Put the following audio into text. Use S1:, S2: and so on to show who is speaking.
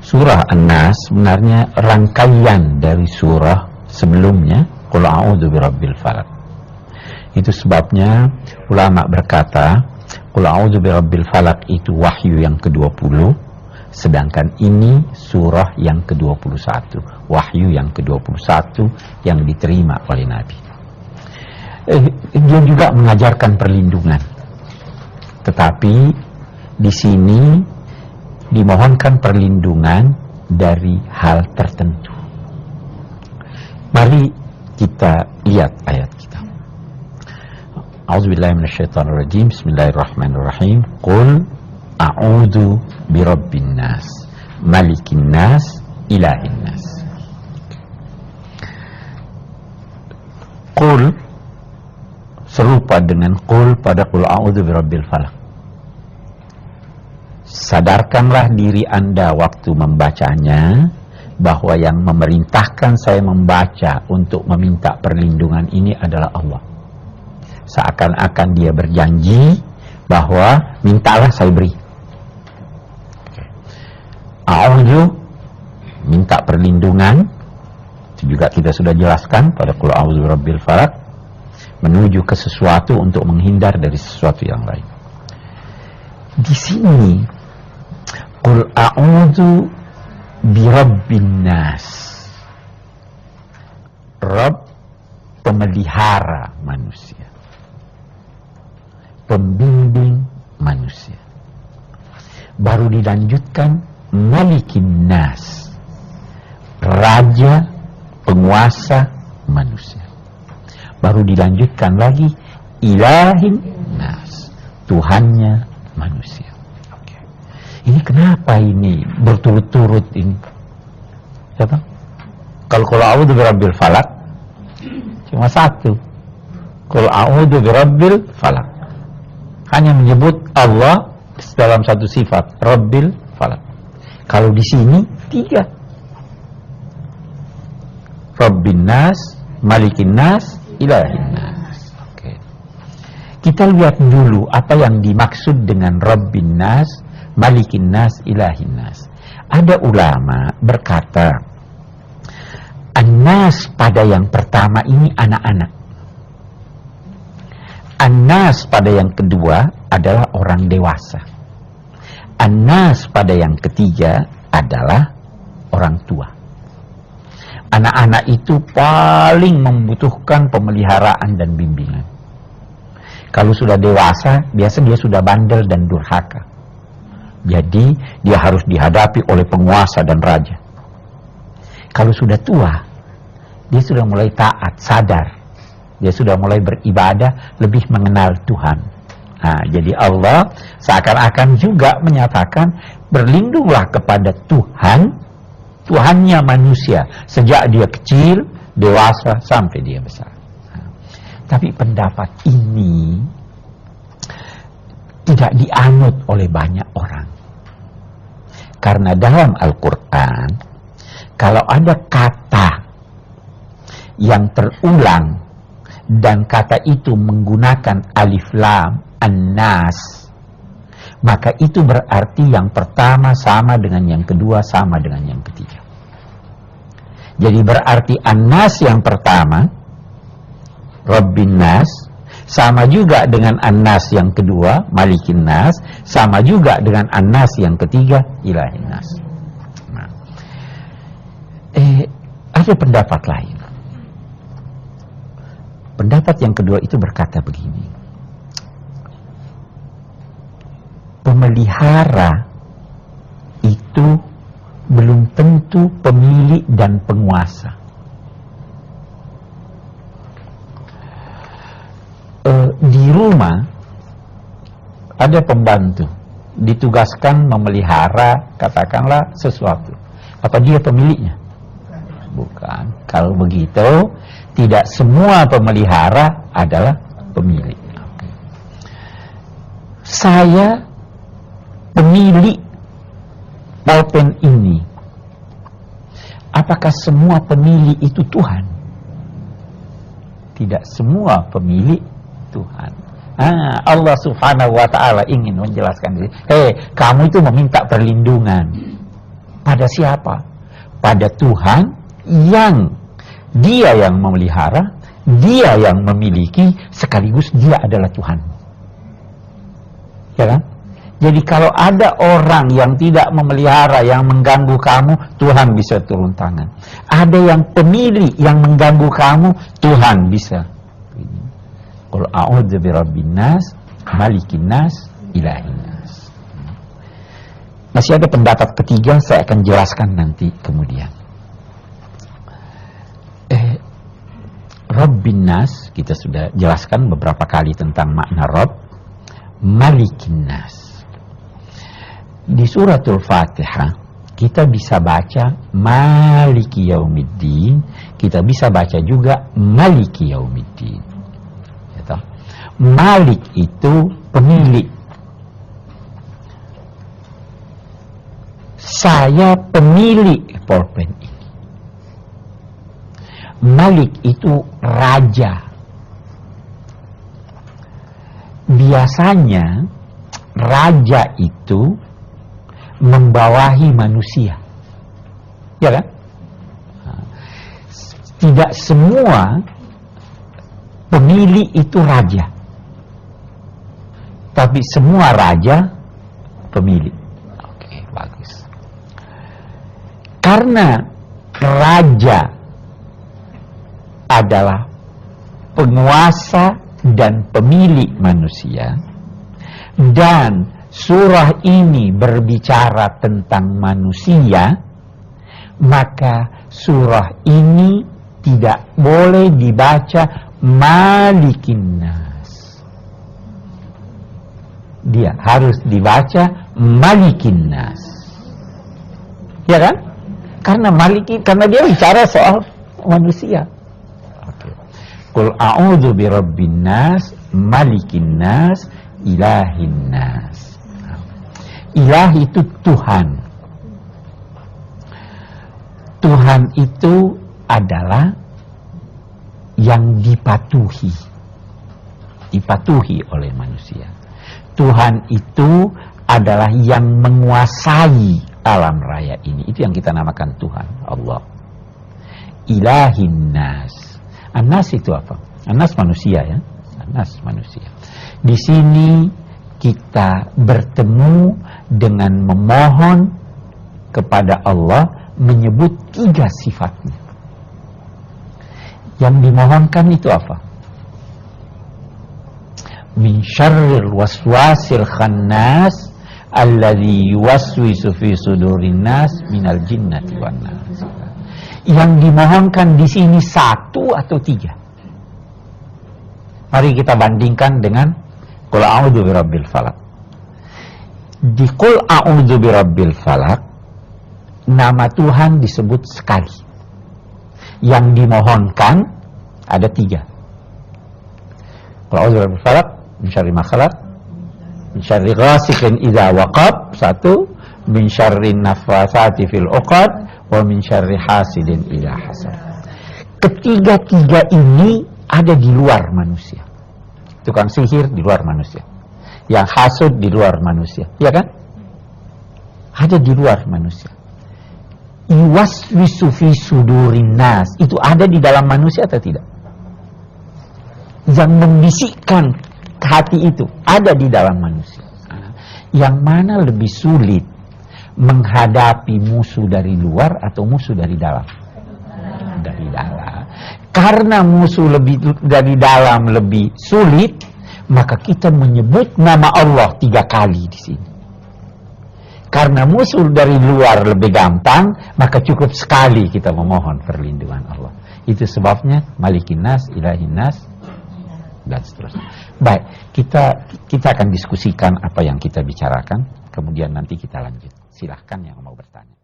S1: Surah An-Nas sebenarnya rangkaian dari surah sebelumnya, Qul a'udzu birabbil falaq. Itu sebabnya ulama berkata, Qul a'udzu birabbil falaq itu wahyu yang ke-20, sedangkan ini surah yang ke-21, wahyu yang ke-21 yang diterima oleh Nabi. Dia juga mengajarkan perlindungan. Tetapi di sini dimohonkan perlindungan dari hal tertentu. Mari kita lihat ayat kita. A'udzubillahi minasyaitonirrajim. Bismillahirrahmanirrahim. Qul a'udzu birabbin nas, malikin nas, ilahin nas. Qul serupa dengan qul pada qul a'udzu birabbil falaq. Sadarkanlah diri Anda waktu membacanya bahwa yang memerintahkan saya membaca untuk meminta perlindungan ini adalah Allah. Seakan-akan dia berjanji bahwa mintalah saya beri. A'udzu, minta perlindungan, itu juga kita sudah jelaskan pada qul a'udzu birabbil falaq, menuju ke sesuatu untuk menghindar dari sesuatu yang lain. Di sini Qul a'udzu birabbin nas. Rabb, pemelihara manusia, pembimbing manusia. Baru dilanjutkan malikin nas, raja, penguasa manusia. Baru dilanjutkan lagi ilahin nas, Tuhannya manusia. Ini kenapa ini berturut-turut ini? Siapa? Kalau qul a'udzu birabbil falaq cuma satu. Qul a'udzu birabbil falaq. Hanya menyebut Allah dalam satu sifat, Rabbil falaq. Kalau di sini tiga. Rabbin nas, malikin nas, ilahin nas. Oke. Kita lihat dulu apa yang dimaksud dengan Rabbin nas, malikin nas, ilahin nas. Ada ulama berkata, An-nas pada yang pertama ini anak-anak. An-nas pada yang kedua adalah orang dewasa. An-nas pada yang ketiga adalah orang tua. Anak-anak itu paling membutuhkan pemeliharaan dan bimbingan. Kalau sudah dewasa, biasa dia sudah bandel dan durhaka. Jadi dia harus dihadapi oleh penguasa dan raja. Kalau sudah tua, dia sudah mulai taat, sadar. Dia sudah mulai beribadah, lebih mengenal Tuhan. Nah, jadi Allah seakan-akan juga menyatakan, berlindunglah kepada Tuhan, Tuhannya manusia, sejak dia kecil, dewasa, sampai dia besar. Nah, tapi pendapat ini tidak dianut oleh banyak orang. Karena dalam Al-Quran, kalau ada kata yang terulang dan kata itu menggunakan alif lam, an-nas, maka itu berarti yang pertama sama dengan yang kedua, sama dengan yang ketiga. Jadi berarti an-nas yang pertama, Rabbin nas, sama juga dengan an-nas yang kedua, malikin nas, sama juga dengan an-nas yang ketiga, ilahin nas. Nah, ada pendapat lain. Pendapat yang kedua itu berkata begini, pemelihara itu belum tentu pemilik dan penguasa. Di rumah ada pembantu ditugaskan memelihara, katakanlah sesuatu. Apa dia pemiliknya? Bukan. Kalau begitu, tidak semua pemelihara adalah pemilik. Saya pemilik pulpen ini. Apakah semua pemilik itu Tuhan? Tidak semua pemilik Tuhan. Allah subhanahu wa ta'ala ingin menjelaskan diri. Kamu itu meminta perlindungan. Pada siapa? Pada Tuhan yang Dia yang memelihara, Dia yang memiliki, sekaligus Dia adalah Tuhan. Ya kan? Jadi kalau ada orang yang tidak memelihara, yang mengganggu kamu, Tuhan bisa turun tangan. Ada yang pemilik yang mengganggu kamu, Tuhan bisa. Qul a'udzu birabbin nas, malikin nas, ilahin nas. Masih ada pendapat ketiga, saya akan jelaskan nanti kemudian. Rabbin nas, kita sudah jelaskan beberapa kali tentang makna Rabb. Malikin nas. Di suratul Fatihah kita bisa baca Maliki Yaumiddin, kita bisa baca juga Maliki Yaumiddin. Gitu. Malik itu pemilik. Saya pemilik pulpen ini. Malik itu raja. Biasanya raja itu membawahi manusia, ya kan? Tidak semua pemilik itu raja, tapi semua raja pemilik. Oke, bagus. Karena raja adalah penguasa dan pemilik manusia, dan surah ini berbicara tentang manusia, maka surah ini tidak boleh dibaca Malikin Nas. Dia harus dibaca Malikin Nas. Ya kan? Karena dia bicara soal manusia. Oke. Qul a'udzu birabbin nas, malikin nas, ilahin nas. Ilah itu Tuhan. Tuhan itu adalah yang dipatuhi oleh manusia. Tuhan itu adalah yang menguasai alam raya ini. Itu yang kita namakan Tuhan, Allah. Ilahin nas. An-nas itu apa? An-nas manusia, ya. An-nas manusia. Di sini kita bertemu dengan memohon kepada Allah, menyebut 3 sifatnya. Yang dimohonkan itu apa? Min syarril waswasil khannas alladzi yuwaswisu fi sudurin nas minal jinnati wan nas. Yang dimohonkan di sini 1 atau 3? Mari kita bandingkan dengan Qul a'udzu birabbil falaq. Di Qul a'udzu birabbil falaq, nama Tuhan disebut sekali. Yang dimohonkan ada 3. Qul a'udzu birabbil falaq, min syarri ma khalaq, min syarri ghasiqin idza waqab, 1, min syarri nafasati fil 'uqad, wa min syarri hasidin idza hasad. Ketiga-tiga ini ada di luar manusia. Tukang sihir di luar manusia, yang hasud di luar manusia, ya kan? Ada di luar manusia. Yuwaswisu fi sudurin nas, itu ada di dalam manusia atau tidak? Yang membisikkan ke hati itu ada di dalam manusia. Yang mana lebih sulit, menghadapi musuh dari luar atau musuh dari dalam? Dari dalam. Karena musuh dari dalam lebih sulit, maka kita menyebut nama Allah 3 kali di sini. Karena musuh dari luar lebih gampang, maka cukup sekali kita memohon perlindungan Allah. Itu sebabnya Malikin Nas, Ilahin Nas, dan seterusnya. Baik, kita akan diskusikan apa yang kita bicarakan, kemudian nanti kita lanjut. Silahkan yang mau bertanya.